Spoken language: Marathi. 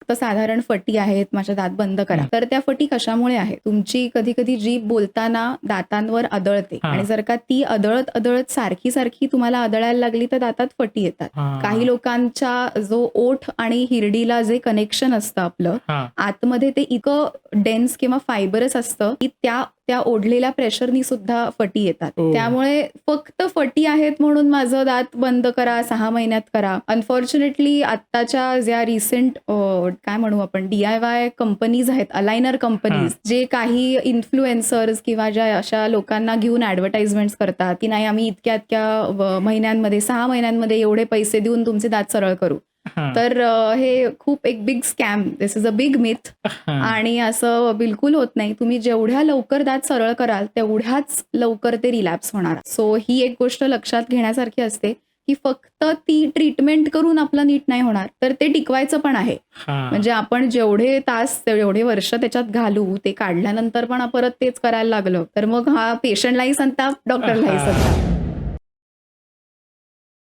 फक्त साधारण फटी आहेत, माझ्या दात बंद करा. तर त्या फटी कशामुळे आहेत? तुमची कधी-कधी जीभ बोलताना दातांवर आदळते आणि जर का ती आदळत सारखी तुम्हाला आदळायला लागली तर दातात फटी येतात. काही लोकांच्या जो ओठ आणि हिरडीला जे कनेक्शन असतं आपलं, आतमध्ये ते इतकं डेन्स किंवा फायबरस असतं की त्या ओढलेल्या प्रेशरनी सुद्धा फटी येतात. त्यामुळे फक्त फटी आहेत म्हणून माझं दात बंद करा, 6 महिन्यात करा. अनफॉर्च्युनेटली आत्ताच्या ज्या रिसेंट काय म्हणू आपण DIY कंपनीज आहेत, अलायनर कंपनीज, जे काही इन्फ्लुएन्सर्स किंवा ज्या अशा लोकांना घेऊन ऍडव्हर्टाइजमेंट्स करतात की नाही आम्ही इतक्या महिन्यांमध्ये 6 महिन्यांमध्ये एवढे पैसे देऊन तुमचे दात सरळ करू. तर हे खूप एक big scam, this is a big myth. आणि असं बिलकुल होत नाही. तुम्ही जेवढ्या लवकर दात सरळ कराल तेवढ्याच लवकर ते रिलॅप्स होणार. सो ही एक गोष्ट लक्षात घेण्यासारखी असते की फक्त ती ट्रीटमेंट करून आपलं नीट नाही होणार, तर ते टिकवायचं पण आहे. म्हणजे आपण जेवढे तास एवढे वर्ष त्याच्यात घालू, ते काढल्यानंतर पण परत तेच करायला लागलं तर मग हा पेशंटलाही संताप, डॉक्टरलाही संताप.